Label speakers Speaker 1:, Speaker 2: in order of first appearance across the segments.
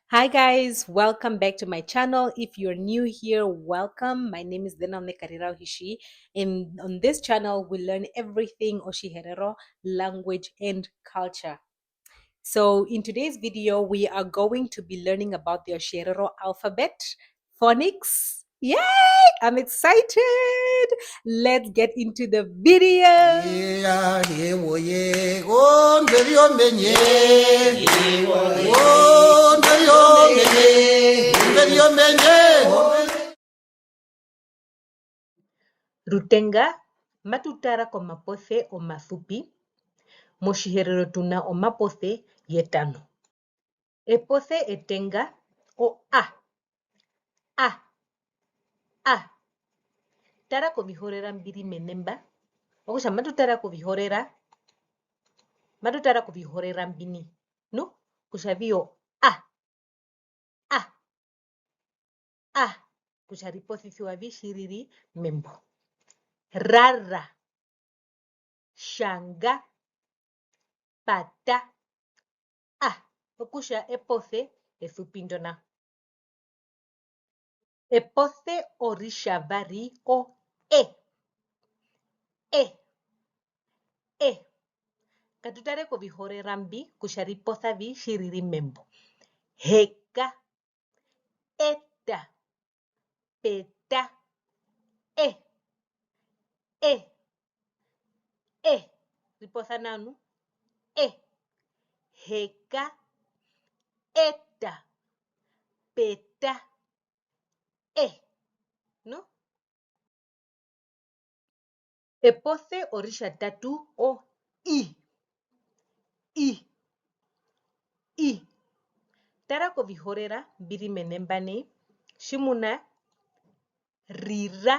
Speaker 1: Hi guys, welcome back to my channel. If you're new here, welcome. My name is Denamne Karirao Hishi, and on this channel we learn everything Oshiherero, language and culture. So in today's video, we are going to be learning about the Oshiherero alphabet, phonics. Yay! I'm excited. Let's get into the video. Rutenga matutara kwa mapothe o mafupi moshiherero tuna o mapothe yetano. Epothe etenga o a tara kuvihorera mbiri menemba okusha matutara kuvihorera mbini no kushavio a kusharipothithiwa vishiriri membo rara shanga pata okusha epothe efupindona epothe orishavari o katutare kuvihorera mbi kusharipotha vishiriri membo heka eta peta ripotha nanu heka eta peta no epothe orisha tatu o i tara kuvihorera mbiri menembani shimuna rira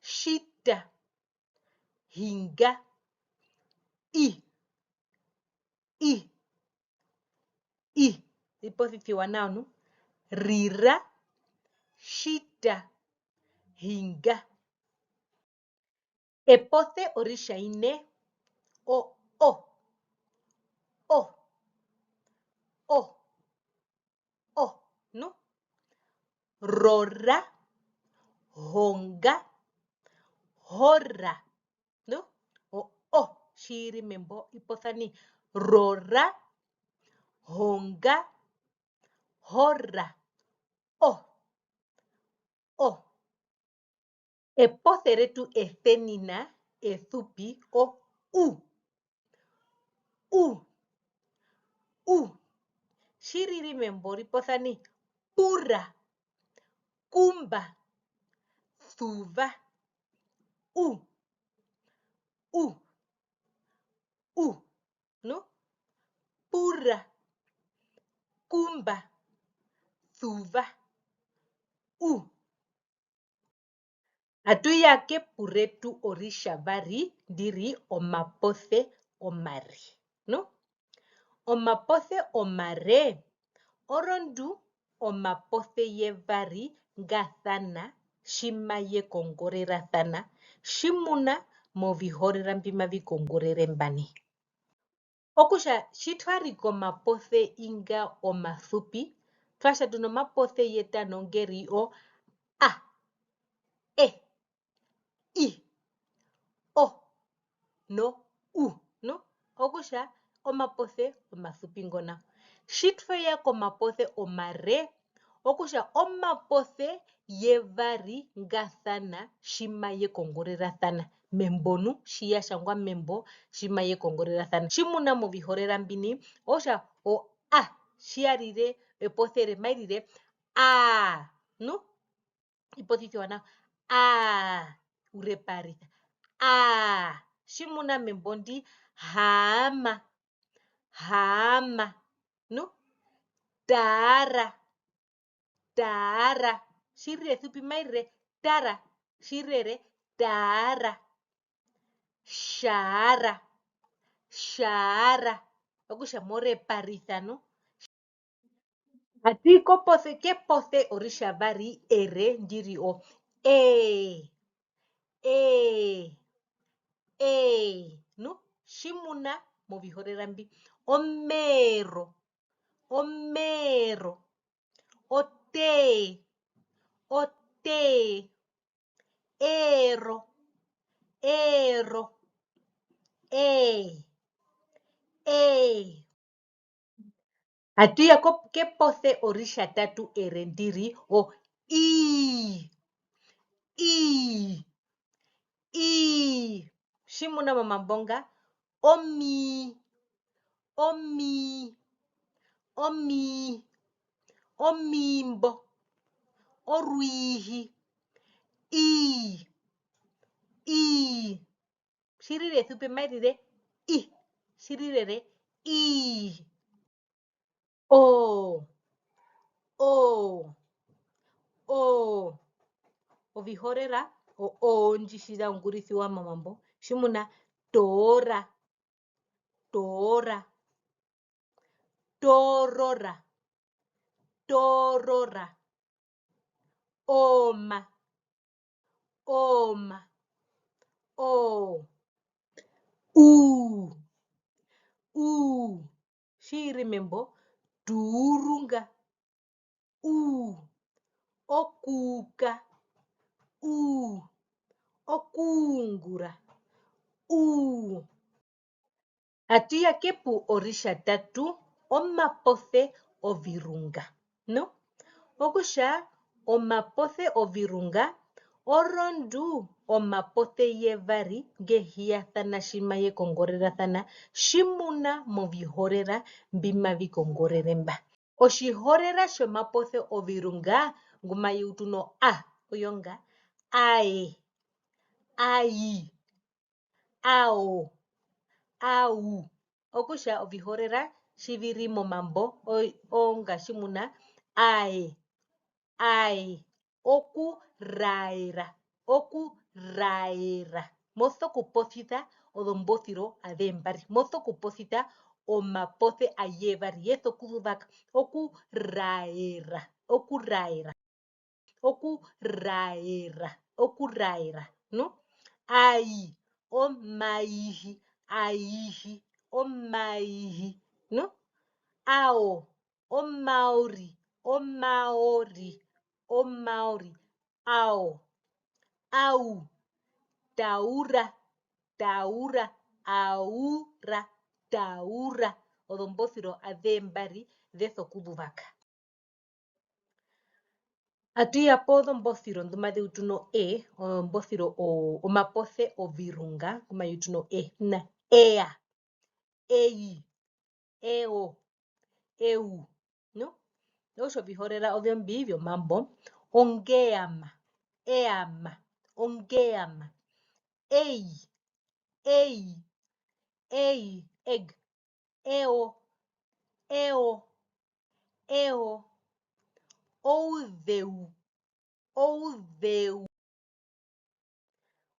Speaker 1: shita hinga i ripothithiwa nanu rira shita hinga epothe orisha ine o no rora honga horra no o shiri membo ipothani rora honga horra o epothe retu ethenina ethupi o shiriri membo ripothani pura kumba thuva no pura kumba thuva atuyake puretu orishavari ndiri omapothe omare no omapothe omare orondu omapothe yevari ngathana shimaye kongorerathana shimuna movihorera mbima vikongorere mbani okusha shitwariko mapothe inga omathupi twasha tuno mapothe yetano ngeri o i no no okusha omapothe omathupi ngona shitweya komapothe omare okusha omapothe yevari ngathana shimaye kongorerathana membonu shiyashangwa membo shimaye kongorerathana shimuna movihorera mbini osha o shiarire epothe remairire no ipothithiwa na ureparitha shimuna membondi hama no tara shirire thupi mairire tara shirere tara shara okusha moreparitha no atiko pothe ke pothe orishavari ere ndiri o no shimuna movihorera mbi omero ero, ote, ote, ero, ero, e. Hatuya ke pose orisha tatu erendiri o i. Shimuna mamambonga omi, omi, omi, omimbo, oruihi, i. Shirire thupe mairire i. Shirire i. O. Ovihorera o njishira ungurithi wa mamambo. Shimuna tora, tora, torora, torora, oma, oma, o. Shirimembo durunga, okuka, okungura, Hatuya kepu orisha tatu omapothe ovirunga, no? Okusha omapothe ovirunga orondu omapothe yevari ngehiyathana shima yekongorerathana shimuna movihorera mbima vikongoreremba. Oshihorera shomapothe ovirunga nguma yutuno a oyonga ae, ai, ao, au. Okusha ovihorera shiviri momambo onga shimuna ae, okuraera, Mozo kupothitha odhombothiro adhembari. Mozo kupothitha omapothe ayevari yezo kudhuvaka okuraera, no? Ai, omaihi, no? Ao, omaori, ao, au, taura, aura, odhombothiro adhembari dhezo kudhuvaka. Hatuya podhombothiro nduma dheutuno ombothiro omapothe ovirunga nguma yutuno na ea, ei, eo, eu, no? Osho vihorera odhombi vyomambo ongeama, eama, ongeama, ei, egg, eo, oudheu.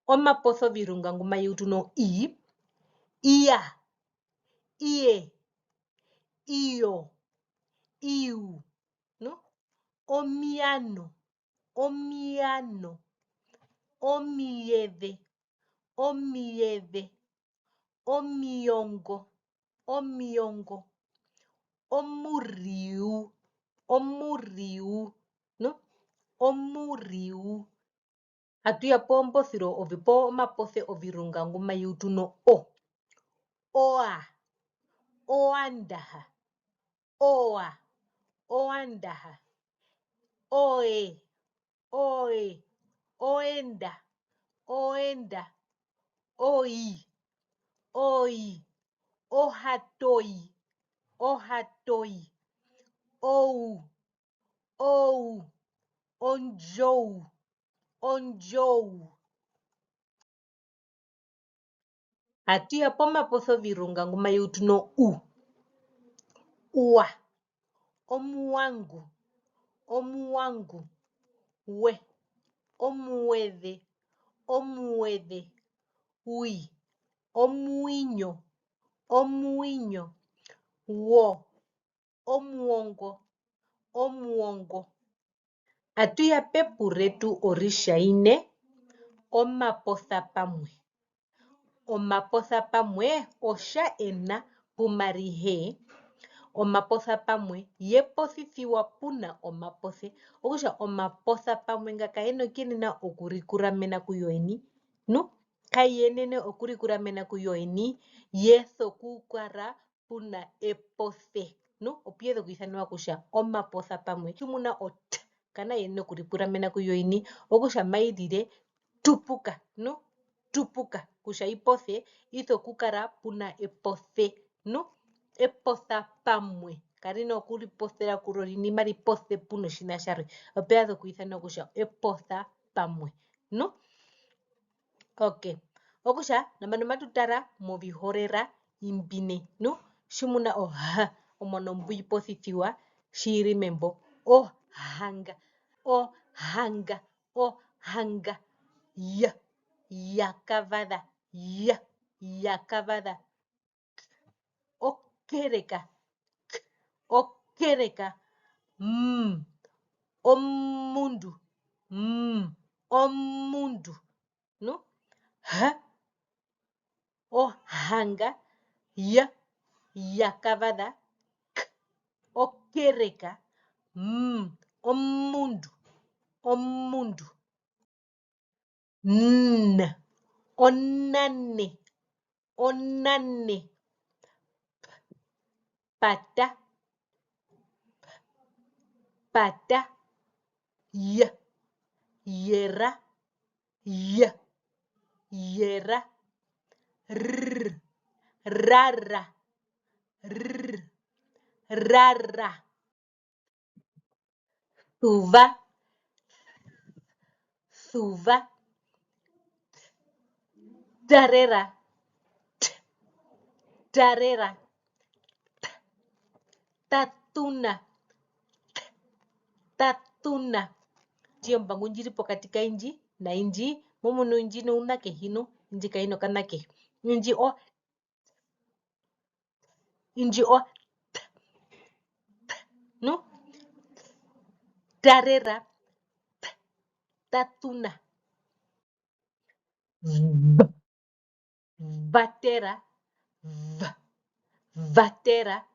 Speaker 1: Omapothe ovirunga nguma yutuno i, ia, ie, iyo, iu, no? Omiano, omiedhe, omiongo, omuriu, no? Omuriu. Hatuya pombothiro omapothe ovirunga nguma yutuno oa, oandaha, oe, oenda, oi, ohatoi, ou, onjou. Hatuya pomapothe ovirunga nguma yutuno ua, omuangu, we, omuedhe, ui, omuinyo, wo, omuongo. Hatuya pepu retu orisha ine omapotha pamwe. Omapotha pamwe osha ena pumarihe Omapotha pamwe yepothithiwa puna omapothe. Okusha omapotha pamwe nga kayena kienena okurikuramena kuyoyeni. No? Kayenene okurikuramena kuyoyeni. Yetho kukara puna epothe. No? Opiezo kuithanwa kusha omapotha pamwe. Shumuna ot. Kana yenene okurikuramena kuyoyeni. Okusha maidire tupuka. No? Tupuka. Kusha ipothe. Itho kukara puna epothe. No? Epotha pamwe. Karina okuripothera kurori mari pothe puno shina sharwe. Opiezo kuithanwa kusha epotha pamwe. No? Okay. Okusha, namanoma tutara movihorera imbine. No? Shimuna ha. Omono mbuipothithiwa. Shiri membo. Hanga. Hanga. Hanga. Ya. Yakavada. Ya. Yakavada. Okereka. Okereka. Omundu. Omundu. No? Ha. Hanga. Ya. Yakavada. Okereka. Omundu. Omundu. Onane. Onane. Pata. Pata. Ya. Yera. Ya. Yera. Rara. Rara. Suva. Suva. Darera. Darera. Tatuna. Tatuna. Jio mbangu njiripo katika inji na inji momono inji no unake hino inji kaino kanake inji no darera tatuna vatera vatera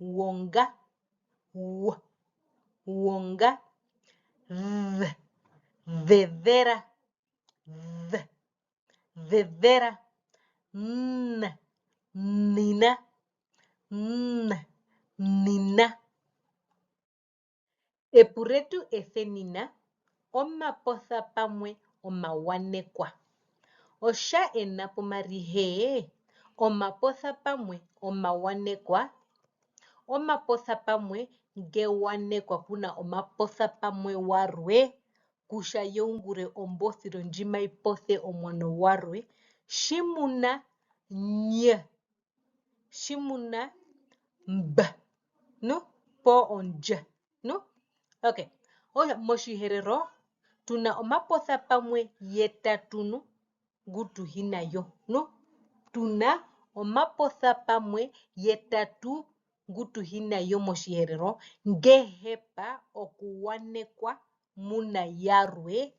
Speaker 1: wonga wonga vedera vedera nina nina epuretu ethenina omapotha pamwe omawanekwa. Osha ena pomarihe omapotha pamwe omawanekwa. Omapotha pamwe ngewanekwa puna omapotha pamwe warwe. Kusha yongure ombothiro njima ipothe omwano warwe. Shimuna nye. Shimuna mba. No? Po onja. No? Okay. Oya moshiherero tuna omapotha pamwe yetatunu gutu hinayo. No? Tuna omapotha pamwe yetatu gutu hinayo moshiherero ngehepa okuwanekwa muna yarwe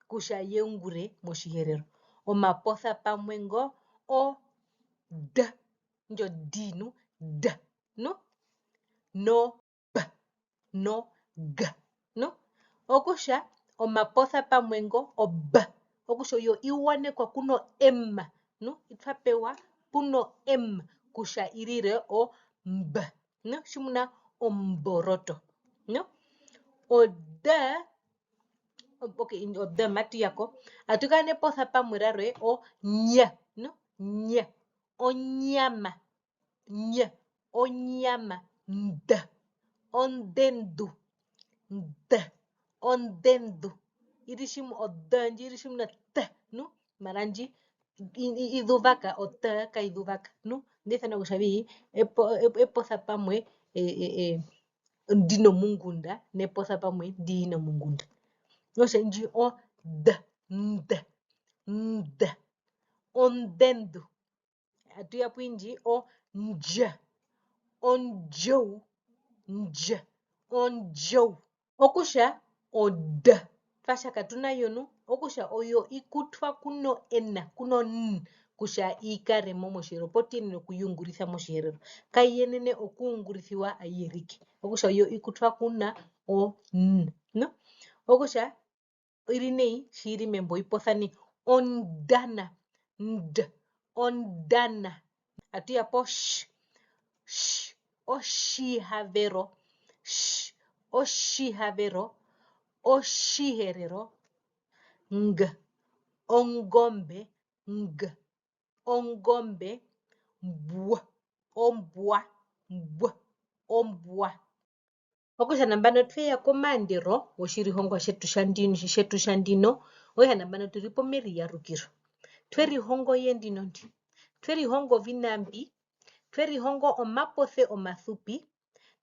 Speaker 1: kusha yengure moshiherero. Omapotha pamwe ngo da. Njo dinu da. No? No ba. No ga. No? Okusha omapotha pamwe ngo ba. Okusha yo iwanekwa kuno emma. No? Ithapewa puno emma. Kusha irire mba. No? Shimuna omboroto. No? Da. Okay, da mati yako. Atukane potha pamwe rarwe nya. No? Nya. Onyama. Nya. Onyama. Nda. Ondendu. Nda. Ondendu. Irishimu odanji irishimu na ta. No? Maranji iduvaka ota ka iduvaka. No? Ndethana kushabi epotha pamwe dino mungunda nepotha pamwe dino mungunda. Osha nji da. Nda. Nda. Ondendu. Atuya puinji nja. Onjou. Nja. Onjou. Okusha oda. Fasha katuna yonu. Okusha oyo ikutwa kuno ena. Kuno kusha ikaremo moshiherero potienene okuyunguritha moshiherero kayenene okuungurithiwa ayerike okusha yo ikutwa kuna o n no okusha iri nei shiri membo ipothani ondana nd ondana atuya po sh oshihavero oshihavero oshiherero ng ongombe ng ongombe mbwa ombwa mbwa ombwa okusha nambano tweya komandero woshirihongwa shetu shandino oya nambano tuli pomeriyarukiro twerihongo yendino ndi twerihongo vinambi twerihongo omapothe omathupi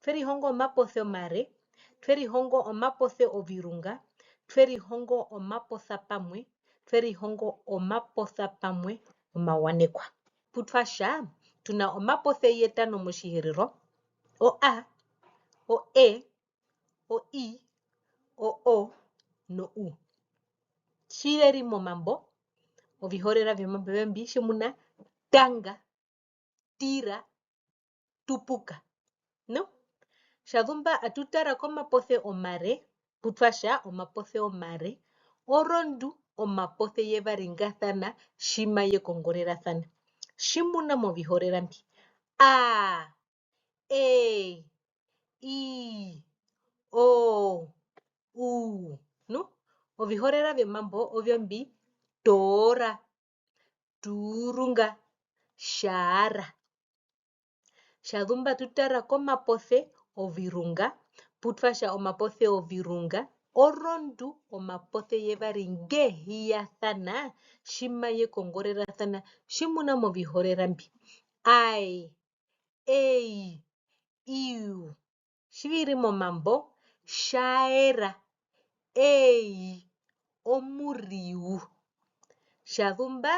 Speaker 1: twerihongo omapothe omare twerihongo omapothe ovirunga twerihongo omapotha pamwe twerihongo omapotha pamwe omawanekwa putwasha tuna omapothe yetano moshiherero o a o e o i o no u shireri momambo ovihorera vyomambo vyombi shimuna tanga tira tupuka no shadhumba atutara komapothe omare putwasha omapothe omare orondu omapothe yevaringathana shima yekongorerathana shimuna movihorera mbi a e i o u no ovihorera vyomambo ovyombi tora turunga shara shadhumba tutara komapothe ovirunga putwasha omapothe ovirunga orondu omapothe yevari ngehiyathana shima yekongorerathana shimuna movihorera mbi ai ei iu shiviri momambo shaera ei omuriu shadhumba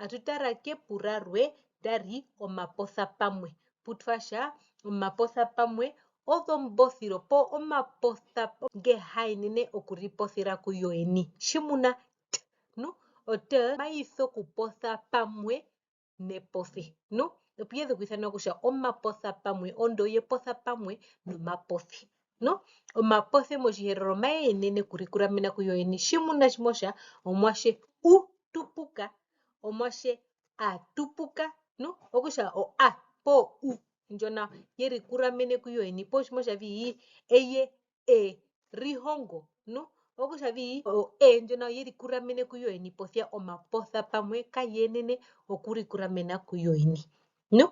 Speaker 1: atutara kepurarwe dari omapotha pamwe putwasha omapotha pamwe odhombothiro po omapotha ngehainene okuripothera kuyoeni shimuna t no ote maitho kupotha pamwe nepothe no opuyedhe kuithanwa kusha omapotha pamwe ondo yepotha pamwe nomapothe no omapothe moshiherero mayenene kurikuramena kuyoeni shimuna shimosha omwashe tupuka omwashe atupuka no okusha o a po u njona yeri kuramene kuyoeni po shimosha vi eye rihongo no okusha vi o njona yeri kuramene kuyoeni pothia omapotha pamwe kayenene okurikuramena kuyoeni no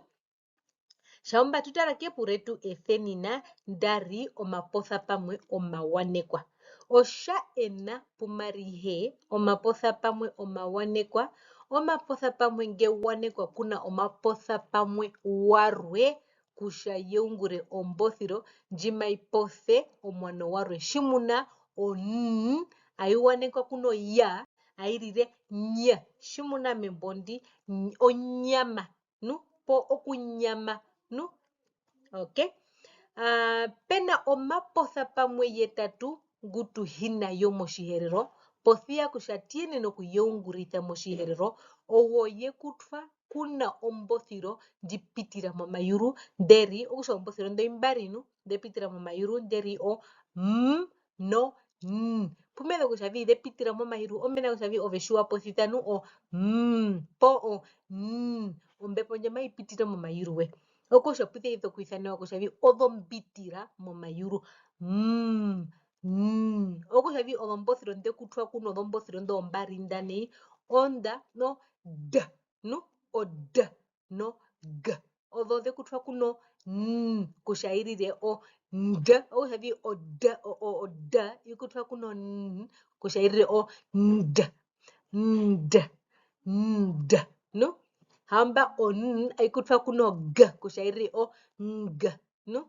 Speaker 1: shaumba tutara kepuretu ethenina ndari omapotha pamwe omawanekwa osha ena pumarihe omapotha pamwe omawanekwa omapotha pamwe ngewanekwa kuna omapotha pamwe warwe kusha yeungure ombothiro njima ipothe omwano warwe shimuna o n aiwanekwa kuno ya airire nya shimuna membondi onyama no po okunyama no okay pena omapotha pamwe yetatu ngutu hina yo moshiherero pothia kusha tienene okuyeunguritha moshiherero owo yekutwa kuna ombothiro ndipitira momayuru nderi okusha ombothiro ndoimbarinu ndepitira momayuru nderi o no n pumene kusha vi depitira momayuru omena kusha vi oveshiwa pothithanu o po o ombepo ndjama ipitira momayuru we okusha puthe kuithaniwa kusha vi odhombitira momayuru okusha vi odhombothiro ndekutwa kuno odhombothiro ndombari ndani onda no d no o d no g odho dhekutwa kuno kusha irire o nd okusha vi o d ikutwa kuno kusha irire o nd no hamba o aikutwa kuno g kusha irire o ng no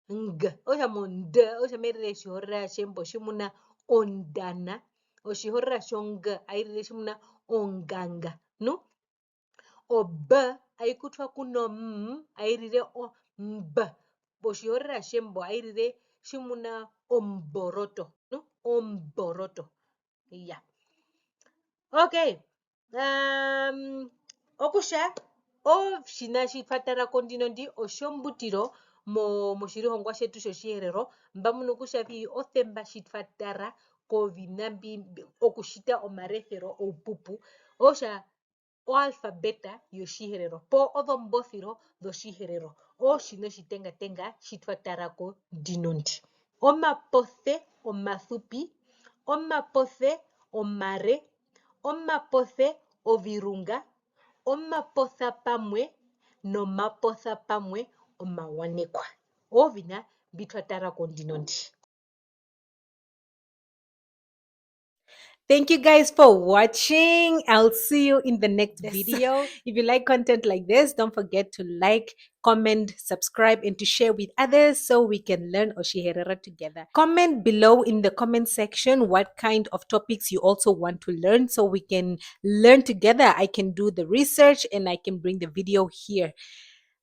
Speaker 1: ng osha mond osha merire shihorera shembo shimuna ondana oshihorera shong airire shimuna onganga no o b aikutwa kuno airire o mb oshihorera shembo airire shimuna omboroto no omboroto yeah okay
Speaker 2: okusha oshina shitwatarako ndino ndi oshombutiro moshilongo shetu shoshiherero mba muno kushavi othemba shitwatara kovina okushita omarethelo oupupu osha oalfabeta yoshiherero po odho mbothilo dhoshiherero oshina oshitengatenga shitwatarako ndino ndi omapothe omathupi omapothe omare omapothe ovirunga omapotha pamwe nomapotha pamwe omawanekwa ovina mbitwatarako ndino ndi.
Speaker 1: Thank you guys for watching. I'll see you in the next video. If you like content like this, don't forget to like, comment, subscribe, and to share with others so we can learn Oshiherero together. Comment below in the comment section what kind of topics you also want to learn so we can learn together. I can do the research and I can bring the video here.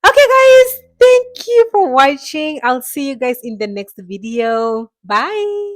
Speaker 1: Okay, guys, thank you for watching. I'll see you guys in the next video. Bye.